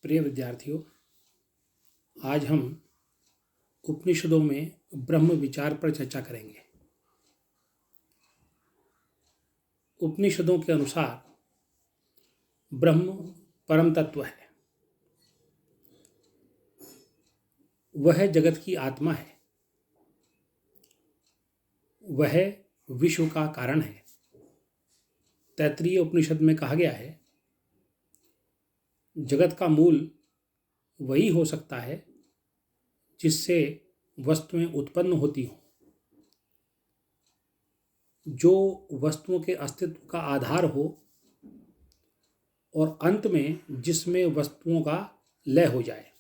प्रिय विद्यार्थियों, आज हम उपनिषदों में ब्रह्म विचार पर चर्चा करेंगे। उपनिषदों के अनुसार ब्रह्म परम तत्व है। वह जगत की आत्मा है। वह विश्व का कारण है। तैत्तिरीय उपनिषद में कहा गया है, जगत का मूल वही हो सकता है जिससे वस्तुएं उत्पन्न होती हों। जो वस्तुओं के अस्तित्व का आधार हो और अंत में जिसमें वस्तुओं का लय हो जाए।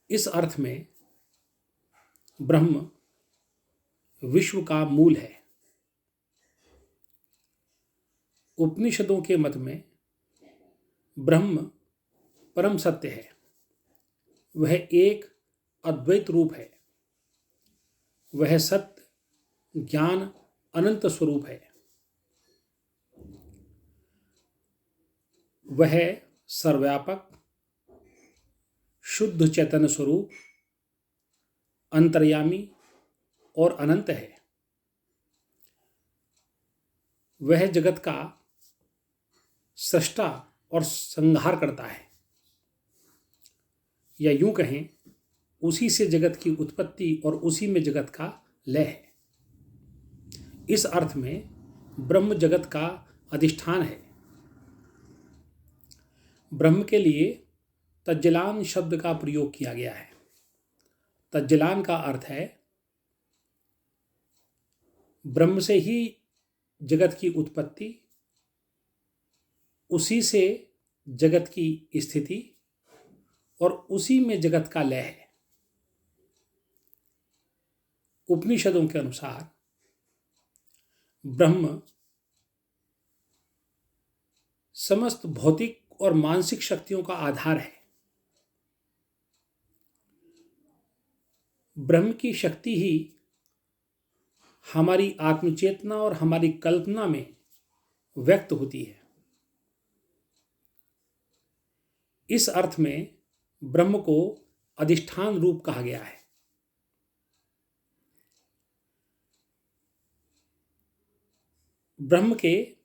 इस अर्थ में ब्रह्म विश्व का मूल है। उपनिषदों के मत में ब्रह्म परम सत्य है। वह एक अद्वैत रूप है। वह सत्य, ज्ञान, अनंत स्वरूप है। वह सर्वव्यापक, शुद्ध चैतन्य स्वरूप, अंतर्यामी और अनंत है। वह जगत का सृष्टा और संहार करता है, या यूं कहें, उसी से जगत की उत्पत्ति और उसी में जगत का लय है। इस अर्थ में ब्रह्म जगत का अधिष्ठान है। ब्रह्म के लिए तज्जलान शब्द का प्रयोग किया गया है। तज्जलान का अर्थ है ब्रह्म से ही जगत की उत्पत्ति, उसी से जगत की स्थिति और उसी में जगत का लय है। उपनिषदों के अनुसार ब्रह्म समस्त भौतिक और मानसिक शक्तियों का आधार है। ब्रह्म की शक्ति ही हमारी आत्मचेतना और हमारी कल्पना में व्यक्त होती है। इस अर्थ में ब्रह्म को अधिष्ठान रूप कहा गया है। ब्रह्म के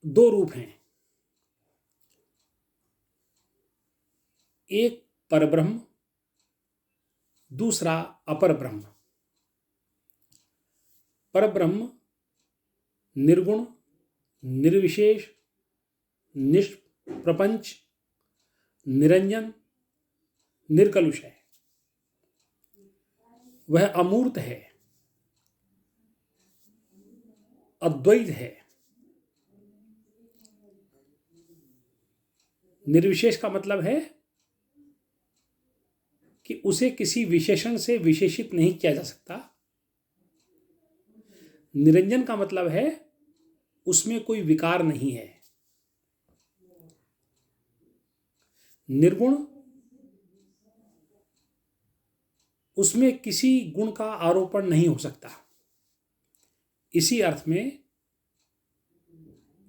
दो रूप हैं, एक परब्रह्म, दूसरा अपर ब्रह्म। परब्रह्म निर्गुण, निर्विशेष, निष्प्रपंच, निरंजन, निर्कलुष है। वह अमूर्त है, अद्वैत है। निर्विशेष का मतलब है कि उसे किसी विशेषण से विशेषित नहीं किया जा सकता। निरंजन का मतलब है उसमें कोई विकार नहीं है। निर्गुण, उसमें किसी गुण का आरोपण नहीं हो सकता। इसी अर्थ में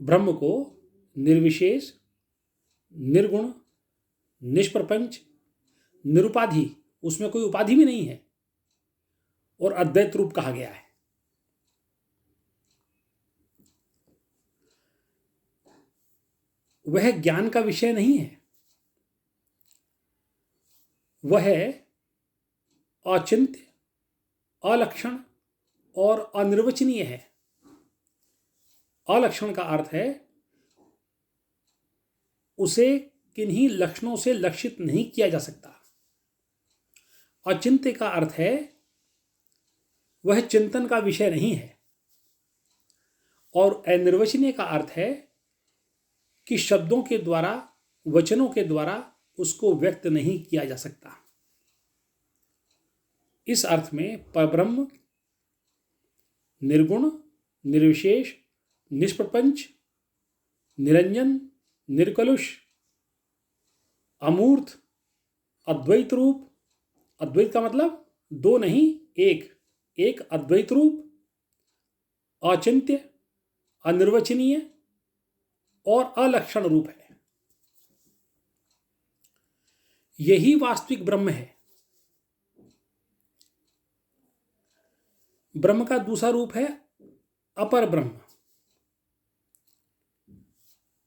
ब्रह्म को निर्विशेष, निर्गुण, निष्प्रपंच, निरुपाधि, उसमें कोई उपाधि भी नहीं है, और अद्वैत रूप कहा गया है। वह ज्ञान का विषय नहीं है। वह अचिंत्य, अलक्षण और अनिर्वचनीय है। अलक्षण का अर्थ है उसे किन्हीं लक्षणों से लक्षित नहीं किया जा सकता। अचिंत्य का अर्थ है वह चिंतन का विषय नहीं है। और अनिर्वचनीय का अर्थ है कि शब्दों के द्वारा, वचनों के द्वारा उसको व्यक्त नहीं किया जा सकता। इस अर्थ में परब्रह्म निर्गुण, निर्विशेष, निष्प्रपंच, निरंजन, निर्कलुष, अमूर्त, अद्वैत रूप। अद्वैत का मतलब दो नहीं, एक अद्वैत रूप, अचिंत्य, अनिर्वचनीय और अलक्षण रूप है। यही वास्तविक ब्रह्म है। ब्रह्म का दूसरा रूप है अपर ब्रह्म।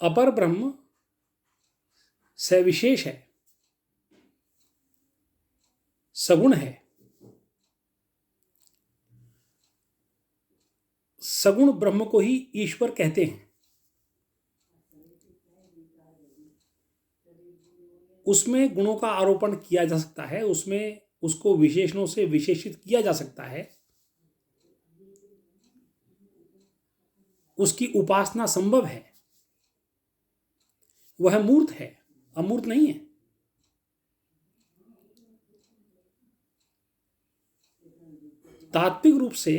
अपर ब्रह्म सविशेष है, सगुण है। सगुण ब्रह्म को ही ईश्वर कहते हैं। उसमें गुणों का आरोपण किया जा सकता है, उसमें उसको विशेषणों से विशेषित किया जा सकता है, उसकी उपासना संभव है। वह मूर्त है, अमूर्त नहीं है। तात्विक रूप से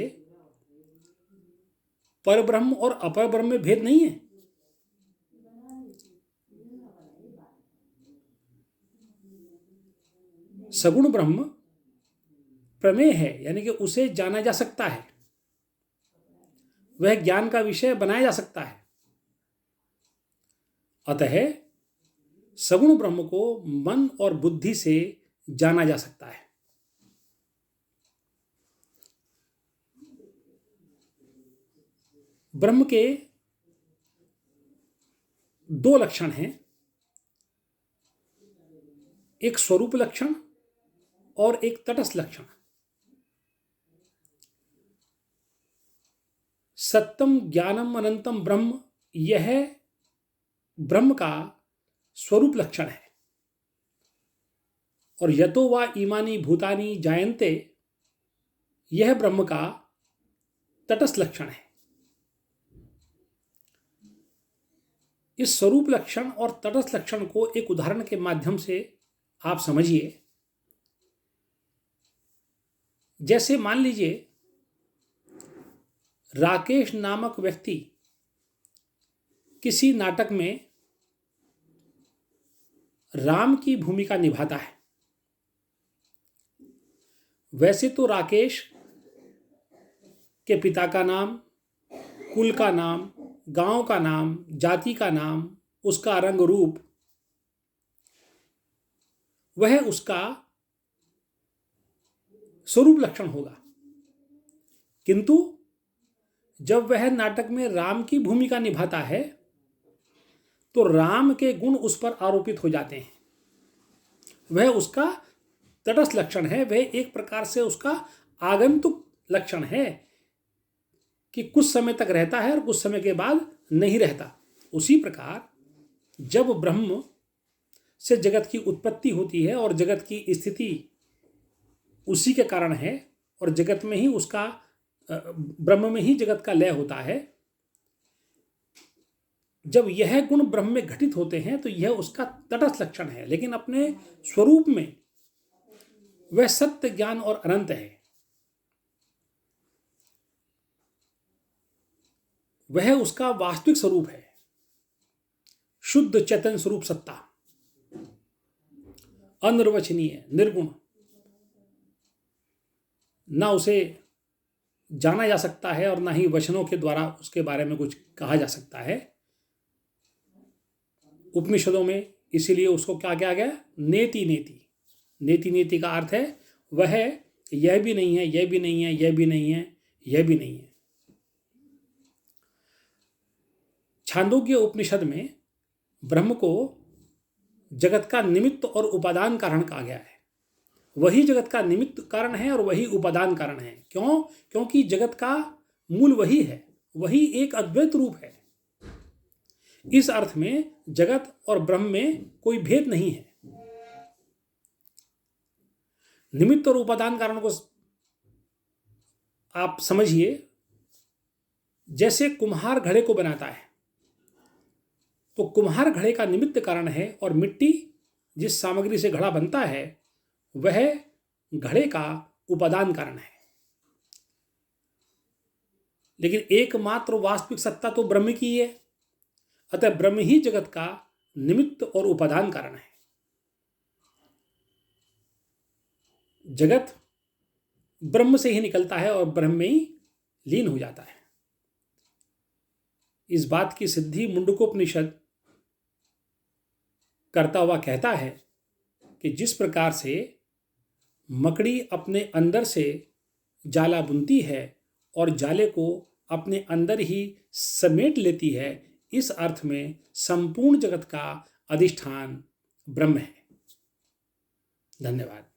परब्रह्म और अपर ब्रह्म में भेद नहीं है। सगुण ब्रह्म प्रमेय है, यानी कि उसे जाना जा सकता है, वह ज्ञान का विषय बनाया जा सकता है। अतः सगुण ब्रह्म को मन और बुद्धि से जाना जा सकता है। ब्रह्म के दो लक्षण हैं, एक स्वरूप लक्षण और एक तटस्थ लक्षण। सत्यम ज्ञानम अनंतम ब्रह्म, यह ब्रह्म का स्वरूप लक्षण है। और यतो वा इमानी भूतानि जायन्ते, यह ब्रह्म का तटस्थ लक्षण है। इस स्वरूप लक्षण और तटस्थ लक्षण को एक उदाहरण के माध्यम से आप समझिए। जैसे मान लीजिए राकेश नामक व्यक्ति किसी नाटक में राम की भूमिका निभाता है। वैसे तो राकेश के पिता का नाम, कुल का नाम, गांव का नाम, जाति का नाम, उसका रंग रूप, वह उसका स्वरूप लक्षण होगा। किंतु जब वह नाटक में राम की भूमिका निभाता है तो राम के गुण उस पर आरोपित हो जाते हैं। वह उसका तटस्थ लक्षण है, वह एक प्रकार से उसका आगंतुक लक्षण है कि कुछ समय तक रहता है और कुछ समय के बाद नहीं रहता। उसी प्रकार जब ब्रह्म से जगत की उत्पत्ति होती है और जगत की स्थिति उसी के कारण है और जगत में ही उसका, ब्रह्म में ही जगत का लय होता है, जब यह गुण ब्रह्म में घटित होते हैं तो यह उसका तटस्थ लक्षण है। लेकिन अपने स्वरूप में वह सत्य, ज्ञान और अनंत है। वह उसका वास्तविक स्वरूप है, शुद्ध चेतन स्वरूप सत्ता, अनिर्वचनीय, निर्गुण। ना उसे जाना जा सकता है और ना ही वचनों के द्वारा उसके बारे में कुछ कहा जा सकता है। उपनिषदों में इसीलिए उसको क्या कहा गया? नेति नेति। नेति नेति का अर्थ है वह यह भी नहीं है, यह भी नहीं है, यह भी नहीं है, यह भी नहीं है। छांदोग्य उपनिषद में ब्रह्म को जगत का निमित्त और उपादान कारण कहा गया है। वही जगत का निमित्त कारण है और वही उपादान कारण है। क्यों? क्योंकि जगत का मूल वही है, वही एक अद्वैत रूप है। इस अर्थ में जगत और ब्रह्म में कोई भेद नहीं है। निमित्त और उपादान कारण को आप समझिए। जैसे कुम्हार घड़े को बनाता है तो कुम्हार घड़े का निमित्त कारण है और मिट्टी जिस सामग्री से घड़ा बनता है वह घड़े का उपादान कारण है। लेकिन एकमात्र वास्तविक सत्ता तो ब्रह्म की है। अतः ब्रह्म ही जगत का निमित्त और उपादान कारण है। जगत ब्रह्म से ही निकलता है और ब्रह्म में ही लीन हो जाता है। इस बात की सिद्धि मुंडकोपनिषद करता हुआ कहता है कि जिस प्रकार से मकड़ी अपने अंदर से जाला बुनती है और जाले को अपने अंदर ही समेट लेती है, इस अर्थ में संपूर्ण जगत का अधिष्ठान ब्रह्म है। धन्यवाद।